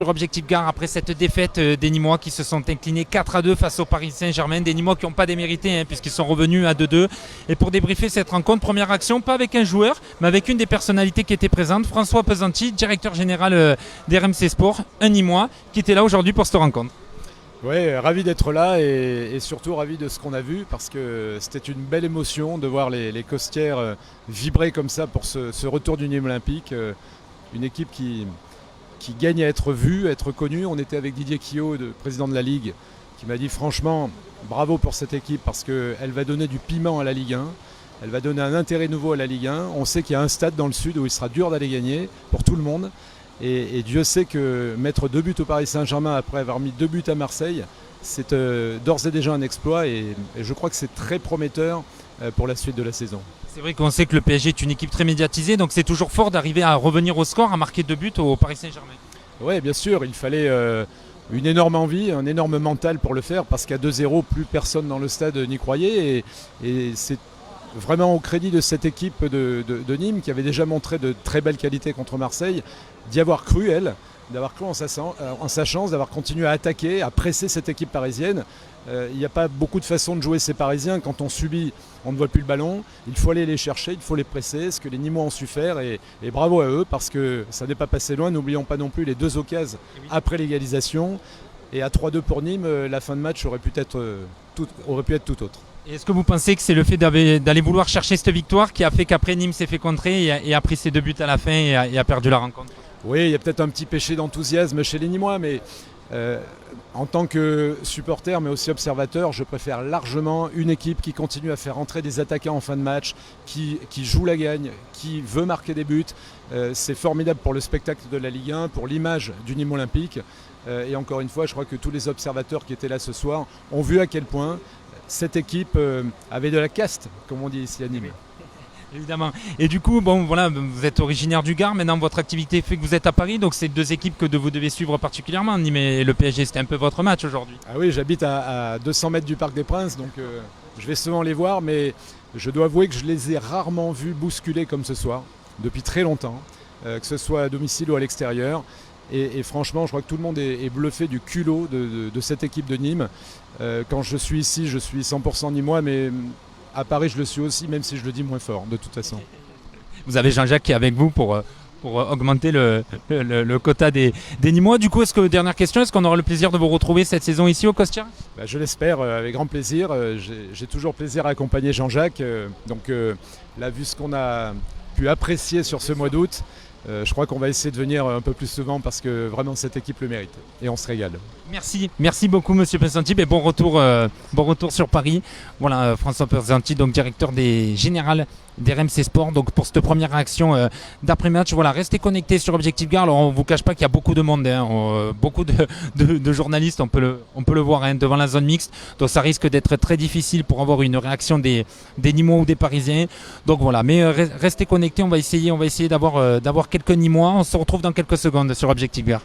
Objectif Gare après cette défaite des Nîmois qui se sont inclinés 4-2 face au Paris Saint-Germain, des Nîmois qui n'ont pas démérité puisqu'ils sont revenus à 2-2. Et pour débriefer cette rencontre, première action, pas avec un joueur, mais avec une des personnalités qui était présente, François Pesanti, directeur général d'RMC Sport, un Nîmois, qui était là aujourd'hui pour cette rencontre. Oui, ravi d'être là et surtout ravi de ce qu'on a vu parce que c'était une belle émotion de voir les Costières vibrer comme ça pour ce retour du Nîmes Olympique. Une équipe qui gagne à être vue, à être connue. On était avec Didier Quillot, le président de la Ligue, qui m'a dit franchement bravo pour cette équipe parce qu'elle va donner du piment à la Ligue 1. Elle va donner un intérêt nouveau à la Ligue 1. On sait qu'il y a un stade dans le sud où il sera dur d'aller gagner pour tout le monde. Et Dieu sait que mettre 2 buts au Paris Saint-Germain après avoir mis 2 buts à Marseille, c'est d'ores et déjà un exploit et je crois que c'est très prometteur pour la suite de la saison. C'est vrai qu'on sait que le PSG est une équipe très médiatisée, donc c'est toujours fort d'arriver à revenir au score, à marquer 2 buts au Paris Saint-Germain. Oui, bien sûr, il fallait une énorme envie, un énorme mental pour le faire parce qu'à 2-0, plus personne dans le stade n'y croyait et c'est vraiment au crédit de cette équipe de Nîmes qui avait déjà montré de très belles qualités contre Marseille, d'y avoir cru, elle, d'avoir cru en sa chance, d'avoir continué à attaquer, à presser cette équipe parisienne. Il n'y a pas beaucoup de façons de jouer ces Parisiens. Quand on subit, on ne voit plus le ballon. Il faut aller les chercher, il faut les presser, ce que les Nîmois ont su faire. Et bravo à eux parce que ça n'est pas passé loin. N'oublions pas non plus les 2 occasions après l'égalisation. Et à 3-2 pour Nîmes, la fin de match aurait pu être tout autre. Est-ce que vous pensez que c'est le fait d'aller vouloir chercher cette victoire qui a fait qu'après Nîmes s'est fait contrer et a pris ses 2 buts à la fin et a perdu la rencontre? Oui, il y a peut-être un petit péché d'enthousiasme chez les Nîmois, mais en tant que supporter, mais aussi observateur, je préfère largement une équipe qui continue à faire entrer des attaquants en fin de match, qui joue la gagne, qui veut marquer des buts. C'est formidable pour le spectacle de la Ligue 1, pour l'image du Nîmes Olympique. Et encore une fois, je crois que tous les observateurs qui étaient là ce soir ont vu à quel point cette équipe avait de la caste, comme on dit ici à Nîmes. Évidemment. Et du coup, bon, voilà, vous êtes originaire du Gard, maintenant votre activité fait que vous êtes à Paris, donc c'est 2 équipes que vous devez suivre particulièrement. Nîmes et le PSG, c'était un peu votre match aujourd'hui. Ah oui, j'habite à 200 mètres du Parc des Princes, donc je vais souvent les voir, mais je dois avouer que je les ai rarement vus bousculer comme ce soir, depuis très longtemps, que ce soit à domicile ou à l'extérieur. Et franchement, je crois que tout le monde est bluffé du culot de cette équipe de Nîmes. Quand je suis ici, je suis 100% nîmois, mais à Paris, je le suis aussi, même si je le dis moins fort, de toute façon. Vous avez Jean-Jacques qui est avec vous pour augmenter le quota des Nîmois. Du coup, dernière question, est-ce qu'on aura le plaisir de vous retrouver cette saison ici au Costières? Je l'espère, avec grand plaisir. J'ai toujours plaisir à accompagner Jean-Jacques. Donc là, vu ce qu'on a pu apprécier sur ce mois d'août, je crois qu'on va essayer de venir un peu plus souvent parce que vraiment cette équipe le mérite et on se régale. Merci beaucoup Monsieur Pesanti et bon retour sur Paris. Voilà François Pesanti, donc directeur général d'RMC Sport. Donc pour cette première réaction d'après-match, voilà, restez connectés sur Objectif Gare. Alors on ne vous cache pas qu'il y a beaucoup de monde, beaucoup de journalistes, on peut le voir devant la zone mixte. Donc ça risque d'être très difficile pour avoir une réaction des Nîmois ou des Parisiens. Donc voilà, mais restez connectés, on va essayer d'avoir quelques Nîmois. On se retrouve dans quelques secondes sur Objectif Gare.